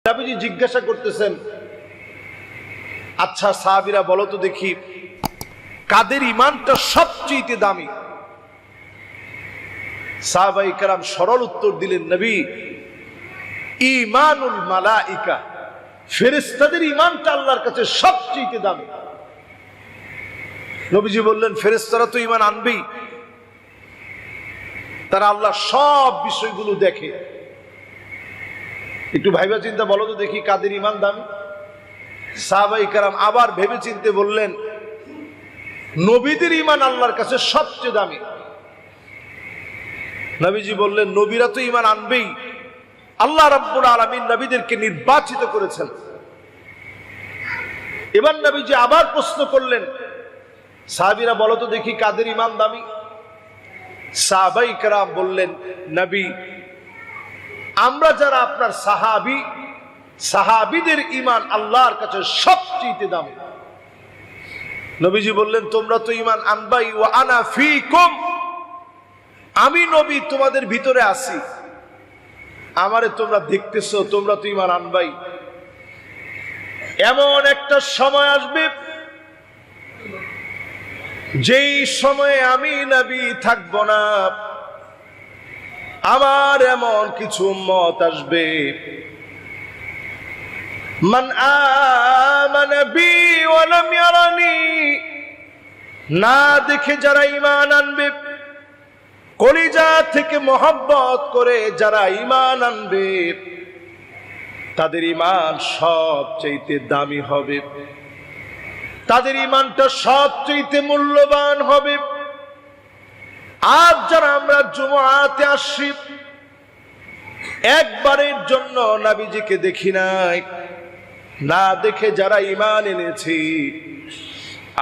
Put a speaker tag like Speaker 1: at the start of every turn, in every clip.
Speaker 1: নবীজি জিজ্ঞাসা করতেছেন, আচ্ছা সাহাবীরা বলো তো দেখি, কাদের ঈমানটা সবচেয়ে দামি? সাহাবায়ে কেরাম সরল উত্তর দিলেন, নবী, ঈমানুল মালাইকা, ফেরেশতাদের ঈমানটা আল্লাহর কাছে সবচেয়ে দামি। নবীজি বললেন, ফেরেশতারা তো ঈমান আনবেই, তারা আল্লাহর সব বিষয়গুলো দেখে। একটু ভাইবা চিন্তা বলো তো দেখি, কাদের ঈমান দামি? সাহাবায়ে কেরাম আবার ভেবে চিন্তে বললেন, নবীদের ঈমান আল্লাহর কাছে সবচেয়ে দামি। নবীজি বললেন, নবীরা তো ঈমান আনবেই, আল্লাহ রাব্বুল আলামিন নবীদেরকে নির্বাচিত করেছেন। এবার নবীজি আবার প্রশ্ন করলেন, সাহাবীরা বলো তো দেখি, কাদের ঈমান দামি? সাহাবায়ে কেরাম বললেন, নবী, আমরা যারা আপনার সাহাবী, সাহাবীদের ঈমান আল্লাহর কাছে সবচেয়ে দামি। নবীজি বললেন, তোমরা তো ঈমান আনবাই, ওয়া আনা ফীকুম, আমি নবী তোমাদের ভিতরে আছি, আমারে তোমরা দেখতেছো, তোমরা তো ঈমান আনবাই। এমন একটা সময় আসবে যেই সময়ে আমি নবী থাকব না, আমার এমন কিছু উম্মত আসবে, মান আমানা বি ওয়া লাম ইয়ারানি, না দেখে যারা ঈমান আনবে, কলিজা থেকে মহব্বত করে যারা ঈমান আনবে, তাদের ঈমান সবচেয়ে দামি হবে, তাদের ঈমানটা সবচেয়ে মূল্যবান হবে। আজ যারা আমরা জুমআতে আসছি, একবারের জন্য নবীজিকে দেখি নাই, না দেখে যারা ঈমান এনেছি,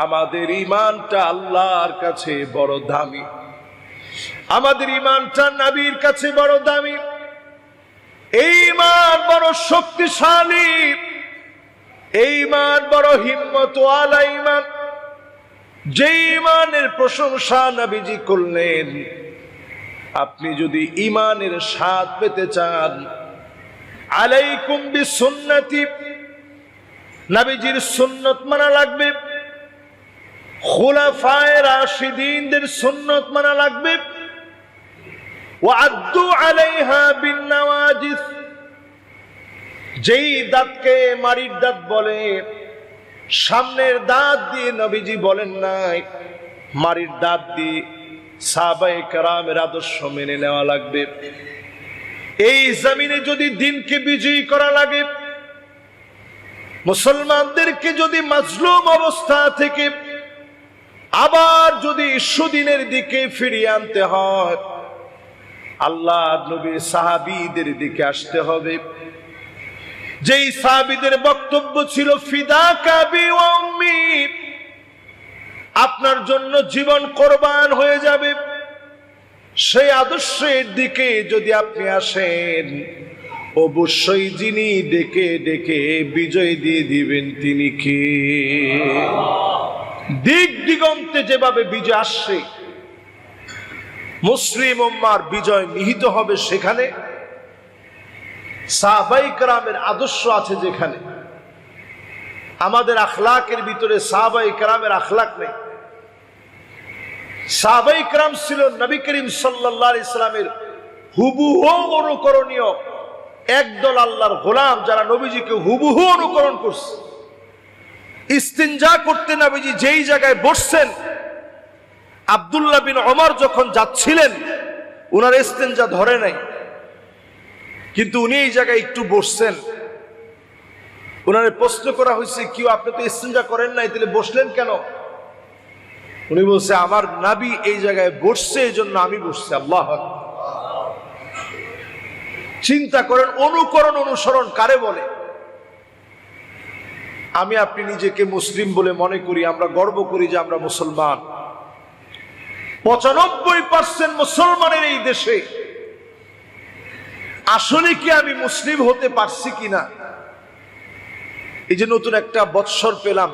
Speaker 1: আমাদের ঈমানটা আল্লাহর কাছে বড় দামি, আমাদের ঈমানটা নবীর কাছে বড় দামি। এই ঈমান বড় শক্তিশালী, এই ঈমান বড় হিম্মতওয়ালা ঈমান, যে ঈমানের প্রশংসা নবীজি করলেন। আপনি যদি ঈমানের স্বাদ পেতে চান, আলাইকুম বিসুন্নতি, নবীজির সুন্নত মানা লাগবে, খুলাফায়ে রাশিদিনদের সুন্নত মানা লাগবে, ওয়া আদ্দু আলাইহা বিন্নাওয়াজিস, যেই দাঁতকে মারির দাঁত বলে, সামনের দাঁত দিয়ে নবীজি বলেন নাই, মারির দাঁত দিয়ে সাহাবায়ে কেরামের আদর্শ মেনে নেওয়া লাগবে। এই জমিনে যদি দিনকে বিজয়ী করা লাগে, মুসলমানদেরকে যদি মাজলুম অবস্থা থেকে আবার যদি সুদিনের দিকে ফিরিয়ে আনতে হয়, আল্লাহর নবীর সাহাবীদের দিকে আসতে হবে। যেই সাহাবীদের বক্তব্য ছিল, ফিদাকা বি ওয়া উম্মি, আপনার জন্য জীবন কোরবান হয়ে যাবে, সেই আদর্শের দিকে যদি আপনি আসেন, অবশ্যই যিনি ডেকে ডেকে বিজয় দিয়ে দিবেন তিনি কে? দিক দিগন্তে যেভাবে বিজয় আসছে, মুসলিম উম্মার বিজয় নিহিত হবে সেখানে, সাহাবায়ে কেরামের আদর্শ আছে যেখানে। আমাদের আখলাকের ভিতরে সাহাবায়ে কেরামের আখলাক নেই। সাহাবায়ে কেরাম ছিল নবী করিম সাল্লাল্লাহু আলাইহি সাল্লামের হুবহু অনুকরণীয় একদল আল্লাহর গোলাম, যারা নবীজিকে হুবহু অনুকরণ করছে। ইস্তিনজা করতে নবীজি যেই জায়গায় বসছেন, আব্দুল্লাহ বিন ওমর যখন যাচ্ছিলেন, উনার ইস্তিনজা ধরে নাই, কিন্তু উনি এই জায়গায় একটু বসছেন। উনারে প্রশ্ন করা হয়েছে, কি আপনি তো ইস্তিনজা করেন নাই, তাহলে বসলেন কেন? উনি বলছে, আমার নবী এই জায়গায় বসছে, এই জন্য আমি বসছি। আল্লাহু আকবার। চিন্তা করেন, অনুকরণ অনুসরণ কারে বলে? আমি আপনি নিজেকে মুসলিম বলে মনে করি, আমরা গর্ব করি যে আমরা মুসলমান। 95% মুসলমানের এই দেশে আসলে কি আমি মুসলিম হতে পারছি কিনা? এই যে নতুন একটা বৎসর পেলাম,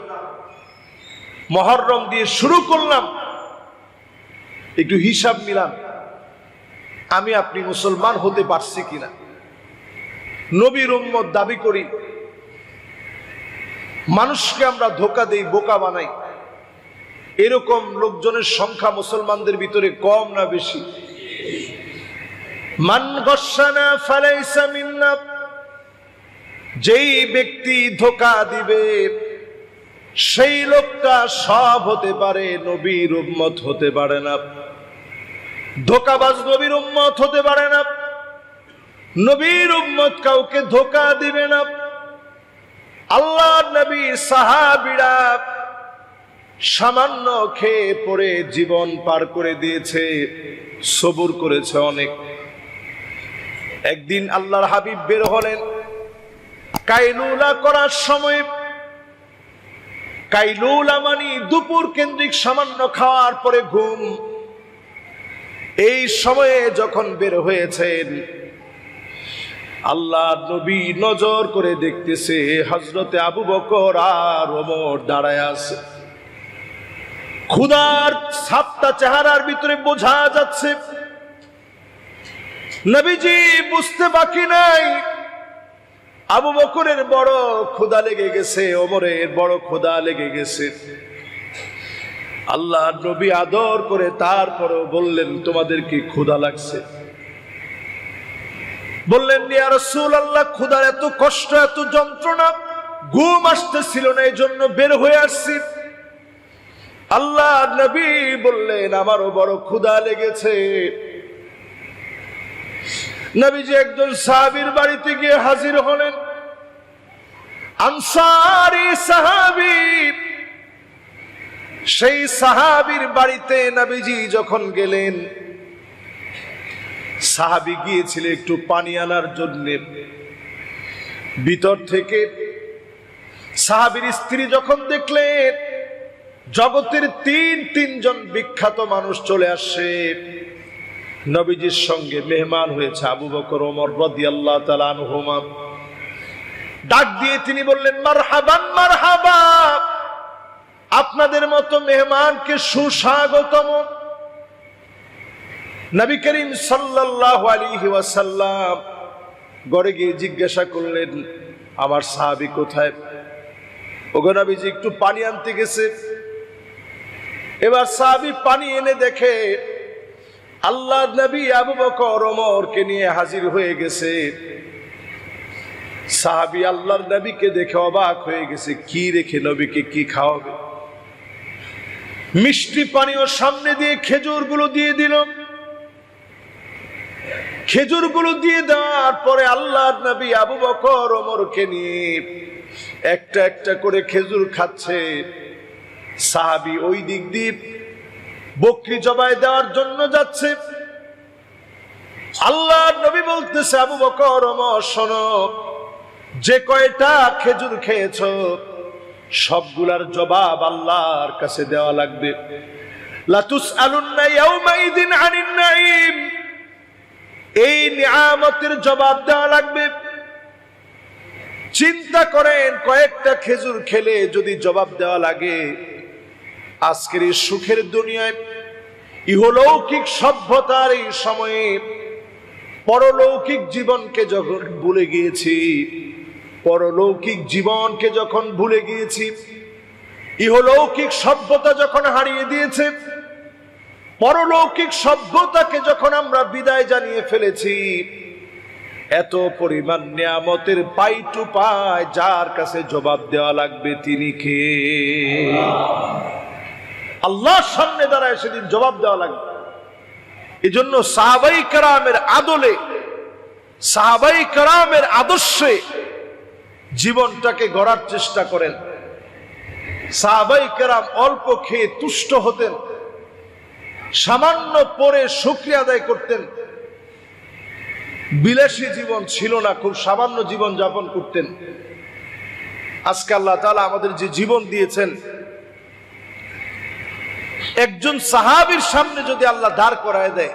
Speaker 1: মুহররম দিয়ে শুরু করলাম, একটু হিসাব মিলান, আমি আপনি মুসলমান হতে পারছি কিনা? নবীর উম্মত দাবি করি, মানুষকে আমরা ধোঁকা দেই, বোকা বানাই, এরকম লোকজনের সংখ্যা মুসলমানদের ভিতরে কম না বেশি? মান গশানা ফালাইসা মিন্না, যেই ব্যক্তি ধোঁকা দিবে সেই লোকটা সব হতে পারে, নবীর উম্মত হতে পারে না। ধোঁকাবাজ নবীর উম্মত হতে পারে না। নবীর উম্মত কাউকে ধোঁকা দিবে না। আল্লাহর নবী সাহাবীরা সামান্য খেয়ে পরে জীবন পার করে দিয়েছে, সবুর করেছে অনেক। একদিন আল্লাহর হাবিব বের হলেন কাইলুলা করার সময়। কাইলুলা মানে দুপুর কেন্দ্রিক সামান্য খাওয়ার পরে ঘুম। এই সময়ে যখন বের হয়েছেন, আল্লাহ নবী নজর করে দেখতেছে হযরতে আবু বকর আর ওমর দাঁড়ায় আছে। ক্ষুধার ছাপটা চেহারার ভিতরে বোঝা যাচ্ছে। নবীজি বুঝতে বাকি নাই আবু বকরের বড় ক্ষুধা লেগে গেছে, ওমরের বড় ক্ষুধা লেগে গেছে। আল্লাহ নবী আদর করে তারপরেও বললেন, তোমাদের কি ক্ষুধা লাগছে? বললেন, ইয়া রাসূলুল্লাহ, ক্ষুধার এত কষ্ট, এত যন্ত্রণা, ঘুম আসতেছিল না, এই জন্য বের হয়ে আসছি। আল্লাহ নবী বললেন, আমারও বড় ক্ষুধা লেগেছে। নবীজি একজন সাহাবীর বাড়িতে গিয়ে হাজির হলেন। আনসারী সাহাবী। সেই সাহাবীর বাড়িতে নবীজি যখন গেলেন, সাহাবী গিয়েছিল একটু পানি আনার জন্য। ভিতর থেকে সাহাবীর স্ত্রী যখন দেখলেন জগতের তিনজন বিখ্যাত মানুষ চলে আসছে, নবীজির সঙ্গে মেহমান হয়েছে আবু বকর, ওমর রাদিয়াল্লাহু তাআলা আনহুমা। ডাক দিয়ে তিনি বললেন, মারহাবান মারহাবা, আপনাদের মতো মেহমানকে সুস্বাগতম। নবী করিম সাল্লাল্লাহু আলাইহি ওয়াসাল্লাম ঘরে গিয়ে জিজ্ঞাসা করলেন, আমার সাহাবী কোথায়? ওগো নবীজি একটু পানি আনতে গেছে। এবার সাহাবী পানি এনে দেখে আল্লাহর নবী আবু বকর ওমরকে নিয়ে হাজির হয়ে গেছে। সাহাবী আল্লাহর নবীকে দেখে অবাক হয়ে গেছে, কি রেখে নবীকে কি খাওয়াবে? মিষ্টি পানীয় সামনে দিয়ে খেজুরগুলো দিয়ে দিল। খেজুরগুলো দিয়ে দেওয়ার পরে আল্লাহর নবী আবু বকর ওমরকে নিয়ে একটা একটা করে খেজুর খাচ্ছে। সাহাবী ওই দিক দিয়ে বকরি জবাই দেওয়ার জন্য যাচ্ছে। আল্লাহর নবী বলতেছে, আবু বকর ওমর শোনো, যে কয়টা খেজুর খেয়েছো সবগুলার জবাব আল্লাহর কাছে দেওয়া লাগবে। লা তুসআলুন্না ইয়াউমাইযিন আনিন নাঈম, এই নিয়ামতের জবাব দেওয়া লাগবে। চিন্তা করেন, কয়েকটা খেজুর খেলে যদি জবাব দেওয়া লাগে, আজকের এই সুখের দুনিয়ায় ইহলৌকিক সভ্যতার এই সময়ে পরলৌকিক জীবনকে যখন ভুলে গিয়েছি, পরলৌকিক জীবনকে যখন ভুলে গিয়েছি, ইহলৌকিক সভ্যতা যখন হারিয়ে দিয়েছে, পরলৌকিক সভ্যতাকে যখন আমরা বিদায় জানিয়ে ফেলেছি, এত পরিমাণ নিয়ামতের পাই টু পাই যার কাছে জবাব দেওয়া লাগবে তিনি কে? আল্লাহর সামনে দাঁড়ায় সেদিন জবাব দেওয়া লাগবে। এই জন্য সাহাবাই কেরামের আদলে, সাহাবাই কেরামের আদর্শে জীবনটাকে গড়ার চেষ্টা করেন। সাহাবাই কেরাম অল্প খেয়ে তুষ্ট হতেন, সামান্য পরে শুকরিয়া আদায় করতেন। বিলাসী জীবন ছিল না, খুব সামান্য জীবন যাপন করতেন। আজকে আল্লাহ তাআলা আমাদের যে জীবন দিয়েছেন, একজন সাহাবীর সামনে যদি আল্লাহ দাঁড় করায় দেয়,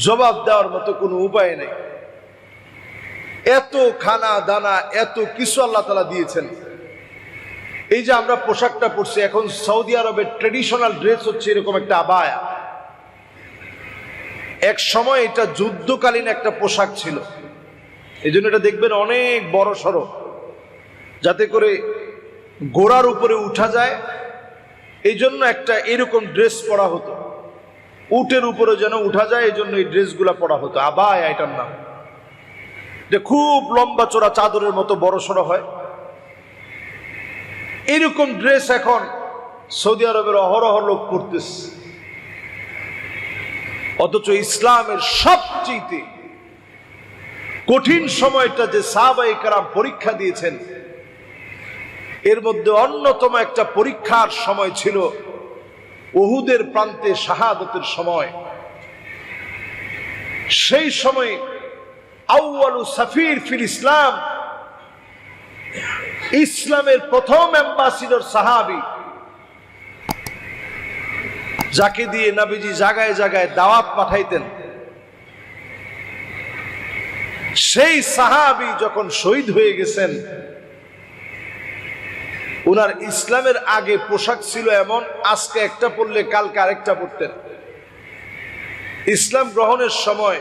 Speaker 1: জবাব দেওয়ার মতো কোনো উপায় নেই। এত খানা দানা, এত কিছু আল্লাহ তাআলা দিয়েছেন। এই যে আমরা পোশাকটা পরছি, এখন সৌদি আরবের ট্রেডিশনাল ড্রেস হচ্ছে এরকম একটা আবায়া। এক সময় এটা যুদ্ধকালীন একটা পোশাক ছিল। এই জন্য এটা দেখবেন অনেক বড় সড়ো, যাতে করে গোড়ার উপরে উঠা যায়, এই জন্য একটা এরকম ড্রেস পরা হতো, উটের উপরে যেন উঠা যায়, এই জন্য এই ড্রেসগুলা পরা হতো। আবায়া এটার নাম, যে খুব লম্বা চড়া চাদরের মতো বড় সড়ো হয়। এরকম ড্রেস এখন সৌদি আরবের অহরহ লোক পরতেছে, অথচ ইসলামের সবচেয়ে কঠিন সময়টা যে সাহাবায়ে কেরাম পরীক্ষা দিয়েছেন, এর মধ্যে অন্যতম একটা পরীক্ষার সময় ছিল উহুদের প্রান্তে শাহাদাতের সময়। সেই সময় আউয়ালু সাফির ফিল ইসলাম, ইসলামের প্রথম অ্যাম্বাসিডর সাহাবী, যাকে দিয়ে নবীজি জায়গায় জায়গায় দাওয়াত পাঠাইতেন, সেই সাহাবী যখন শহীদ হয়ে গেছেন, উনার ইসলামের আগে পোশাক ছিল এমন, আজকে একটা পরলে কালকে আরেকটা পরতেন। ইসলাম গ্রহণের সময়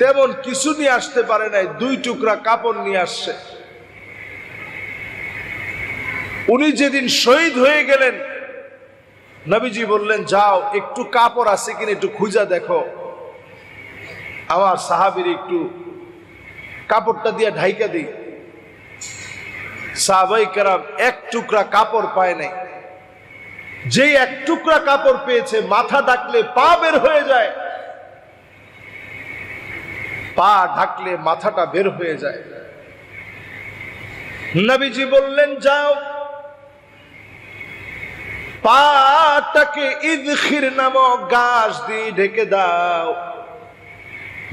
Speaker 1: তেমন কিছু নিয়ে আসতে পারে নাই, 2 টুকরা কাপড় নিয়ে আসছে। উনি যেদিন শহীদ হয়ে গেলেন, নবীজি বললেন, যাও একটু কাপড় আছে কিনা একটু খুঁজা দেখো, আমার সাহাবীর একটু কাপড়টা দিয়ে ঢাইকা দিই। সাহাবায়ে কেরাম 1 টুকরা কাপড় পায় নাই। যে 1 টুকরা কাপড় পেয়েছে, মাথা ঢাকলে পা বের হয়ে যায়, পা ঢাকলে মাথাটা বের হয়ে যায়। নবীজি বললেন, যাও পাটাকে ইদখির নামক গাছ দিয়ে ঢেকে দাও,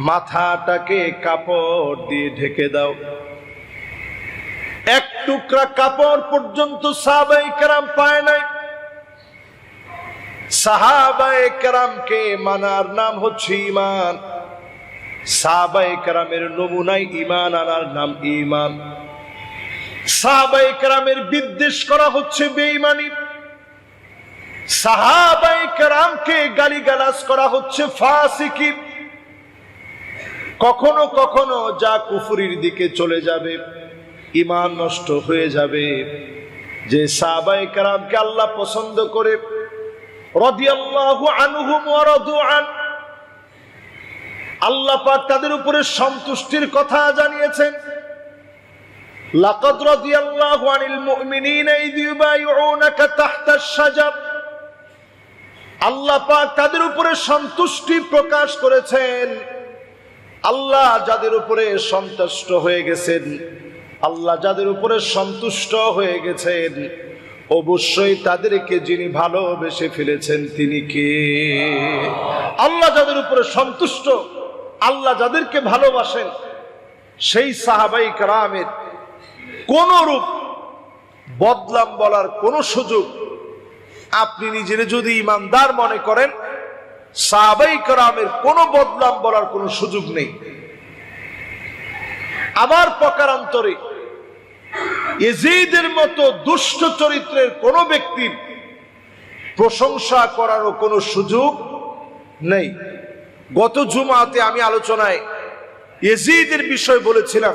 Speaker 1: মাথাটাকে কাপড় দিয়ে ঢেকে দাও। 1 টুকরা কাপড় পর্যন্ত সাহাবায়ে কেরাম পায় নাই। সাহাবায়ে কেরামকে মানার নাম হচ্ছে ঈমান। সাহাবায়ে কেরামের নমুনায় ঈমান আনার নাম ঈমান। সাহাবায়ে কেরামের বিদ্বেষ করা হচ্ছে বেঈমানি। সাহাবায়ে কেরামকে গালিগালাজ করা হচ্ছে ফাসিকি। কখনো কখনো যা কুফরির দিকে চলে যাবে, ঈমান নষ্ট হয়ে যাবে। যে সাহাবায়ে কেরামকে আল্লাহ পছন্দ করে, রাদিয়াল্লাহু আনহুম ওয়া রাদু আন, আল্লাহ পাক তাদের উপরে সন্তুষ্টির কথা জানিয়েছেন। লাকাদ রাদিয়াল্লাহু আনিল মুমিনিনা ইয ইউবাইউনাকা তাহতাশ শাজার, আল্লাহ পাক তাদের উপরে সন্তুষ্টি প্রকাশ করেছেন। আল্লাহ যাদের উপরে সন্তুষ্ট হয়ে গেছেন, আল্লাহ যাদের উপরে সন্তুষ্ট হয়ে গেছেন, অবশ্যই তাদেরকে যিনি ভালোবেসে ফেলেছেন তিনি কে? আল্লাহ যাদের উপরে সন্তুষ্ট, আল্লাহ যাদেরকে ভালোবাসেন, সেই সাহাবায়ে কেরামের কোন রূপ বদলাম বলার কোন সুযোগ, আপনি নিজের যদি ইমানদার মনে করেন, সাহাবায়ে কেরামের কোন বদলাম বলার কোন সুযোগ নেই। আবার প্রকারান্তরে ইয়াজিদের মতো দুষ্ট চরিত্রের কোন ব্যক্তির প্রশংসা করারও কোনো সুযোগ নেই। গত জুমাতে আমি আলোচনায় ইয়াজিদের বিষয় বলেছিলাম।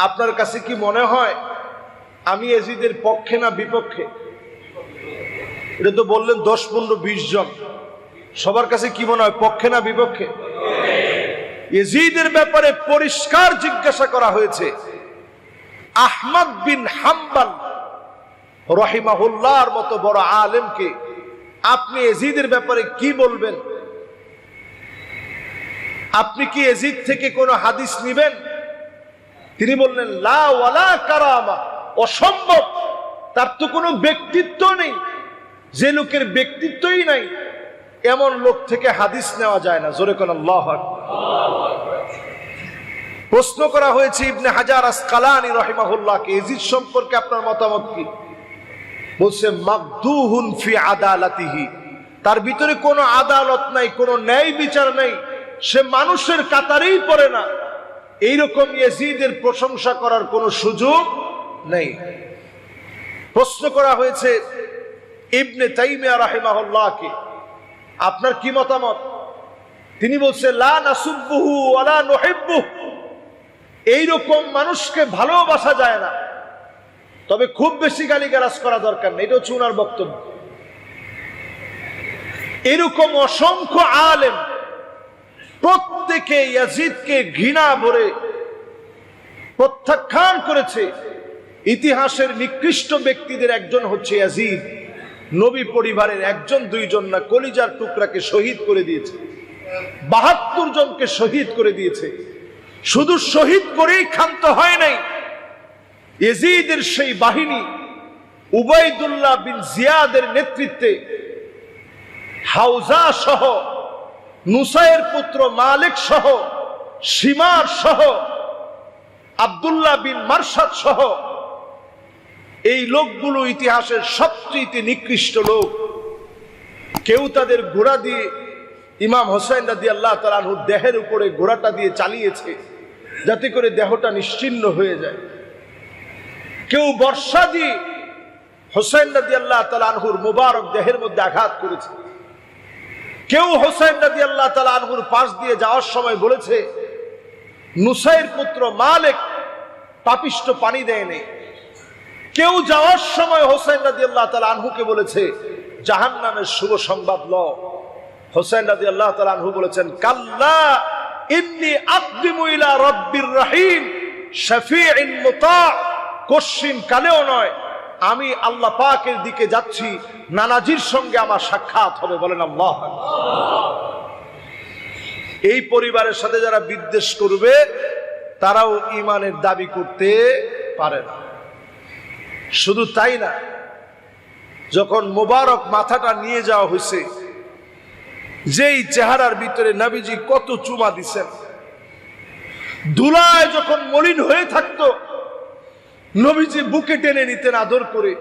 Speaker 1: আপনার কাছে কি মনে হয় আমি ইয়াজিদের পক্ষে না বিপক্ষে? এটা তো বললেন 10, 15, 20 জন। সবার কাছে কি মনে হয়, পক্ষে না বিপক্ষে? ইয়াজিদের ব্যাপারে পরিষ্কার জিজ্ঞাসা করা হয়েছে আহমদ বিন হাম্বল রাহিমাহুল্লাহর মতো বড় আলেমকে, আপনি ইয়াজিদের ব্যাপারে কি বলবেন? আপনি কি ইয়াজিদ থেকে কোনো হাদিস নেবেন? তিনি বললেন, লা ওয়ালা কারামা, অসম্ভব, তার তো কোনো ব্যক্তিত্ব নেই। যে লোকের ব্যক্তিত্বই নাই, এমন লোক থেকে হাদিস নেওয়া যায় না। জোরে কোন আল্লাহু আকবার। প্রশ্ন করা হয়েছে ইবনে হাজার আসকালানী রাহিমাহুল্লাহকে, ইয়াজিদ সম্পর্কে আপনার মতামত কি? বলছে, মাকদুহুন ফি আদালাতিহি, তার ভিতরে কোনো আদালত নাই, কোনো ন্যায় বিচার নাই, সে মানুষের কাতারেই পড়ে না। এইরকম ইয়াজিদের প্রশংসা করার কোনো সুযোগ নেই। প্রশ্ন করা হয়েছে ইবনে তাইমিয়া রাহিমাহুল্লাহকে, আপনার কি মতামত? তিনি বলছে, লা নাসুব্বুহু ওয়ালা নুহিব্বুহু, এইরকম মানুষকে ভালোবাসা যায় না, তবে খুব বেশি গালিগালাজ করা দরকার নেই, এটা হচ্ছে ওনার বক্তব্য। এরকম অসংখ্য আলেম প্রত্যেকে ইয়াজিদকে ঘৃণা ভরে প্রত্যাখ্যান করেছে। ইতিহাসের নিকৃষ্ট ব্যক্তিদের একজন হচ্ছে ইয়াজিদ। নবী পরিবারের একজন দুইজন না, কলিজার টুকরাকে শহীদ করে দিয়েছে, ৭২ জনকে শহীদ করে দিয়েছে। শুধু শহীদ করেই ক্ষান্ত হয় নাই, ইয়াজিদের সেই বাহিনী উবাইদুল্লাহ বিন জিয়াদের নেতৃত্বে হাউজা সহ, নুসাইর পুত্র মালিক সহ, শিমার সহ, আব্দুল্লাহ বিন মারসাদ সহ এই লোকগুলো ইতিহাসের সবচেয়ে নিকৃষ্ট লোক। কেউ তাদের ঘোড়া দিয়ে ইমাম হোসেন রাদিয়াল্লাহু তাআলা আনহুর দেহের উপরে ঘোড়াটা দিয়ে চালিয়েছে যাতে করে দেহটা নিশ্চিহ্ন হয়ে যায়। কেউ বর্ষা দিয়ে হোসেন রাদিয়াল্লাহু তাআলা আনহুর মুবারক দেহের মধ্যে আঘাত করেছে। কেউ হোসেন রাদিয়াল্লাহু তাআলা আনহুর পাশ দিয়ে যাওয়ার সময় বলেছে নুসাইর পুত্র মালিক পাপিষ্ট পানি দেয়নি। কেউ যাওয়ার সময় হোসেন রাদিয়াল্লাহু তাআলা আনহুকে বলেছে জাহান্নামের শুভ সংবাদ ল। হোসেন রাদিয়াল্লাহু তাআলা আনহু বলেছেন কাল্লা ইন্নী আকদিমু ইলা রাব্বির রহিম শাফিইন মুতা, কশিন কালেও নয়, আমি আল্লাহ পাকের দিকে যাচ্ছি, নানাজির সঙ্গে আমার সাক্ষাৎ হবে। বলেন আল্লাহ। এই পরিবারের সাথে যারা বিদ্বেষ করবে তারাও ঈমানের দাবি করতে পারে না। শুধু তাই না, যখন মোবারক মাথাটা নিয়ে যাওয়া হয়েছে, যেই চেহারার ভিতরে নবীজি কত চুমা দিছেন, ধুলায় যখন মলিন হয়ে থাকতো নবীজি বুকে টেনে নিতেন আদর করে।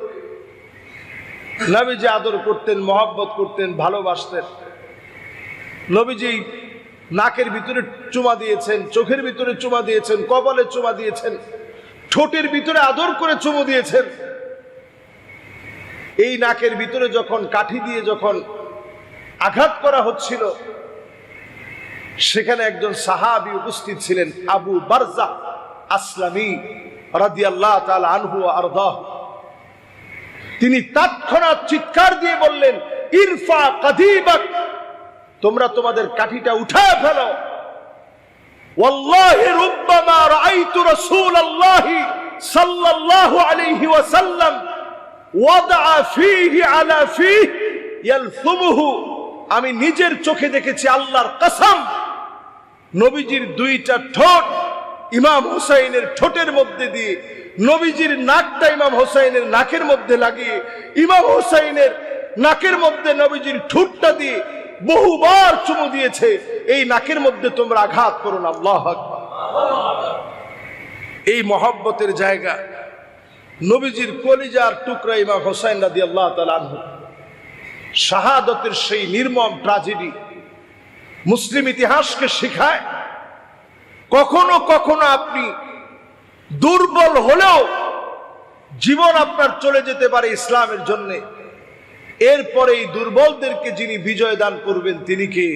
Speaker 1: নবীজি আদর করতেন, মহব্বত করতেন, ভালোবাসতেন। নবীজি নাকের ভিতরে চুমা দিয়েছেন, চোখের ভিতরে চুমা দিয়েছেন, কপালে চুমা দিয়েছেন, ঠোঁটের ভিতরে আদর করে চুমু দিয়েছেন। এই নাকের ভিতরে যখন কাঠি দিয়ে যখন আঘাত করা হচ্ছিল, সেখানে একজন সাহাবী উপস্থিত ছিলেন, আবু বারজা আসলামী রাদিয়াল্লাহু তাআলা আনহু ওয়া আরদাহ। তিনি তৎক্ষণাৎ চিৎকার দিয়ে বললেন ইরফা কাদিবাক, তোমরা তোমাদের কাঠিটা উঠায় ফেলো। ওয়াল্লাহি রুব্বামা রাআইতু রাসূলুল্লাহি সাল্লাল্লাহু আলাইহি ওয়াসাল্লাম ওয়াদা ফীহি আলা ফীহি ইয়ালফুমুহু, আমি নিজের চোখে দেখেছি, আল্লাহর কসম, নবীজির দুইটা ঠোঁট ইমাম হুসাইনের ঠোঁটের মধ্যে দিয়ে, নবীজির নাকটা ইমাম হুসাইনের নাকের মধ্যে লাগিয়ে, ইমাম হুসাইনের নাকের মধ্যে নবীজির ঠোঁটটা দিয়ে বহুবার চুমু দিয়েছে। এই নাকের মধ্যে তোমরা আঘাত করো না। আল্লাহু আকবার। এই মহব্বতের জায়গা, নবীজির কলিজার টুকরা ইমাম হুসাইন রাদিয়াল্লাহু তাআলা আনহু, শাহাদাতের সেই নির্মম ট্র্যাজেডি মুসলিম ইতিহাসকে শেখায় কখনো কখনো আপনি দুর্বল হলেও জীবন আপনার চলে যেতে পারে ইসলামের জন্য। এরপরে এই দুর্বলদেরকে যিনি বিজয় দান করবেন তিনি কে?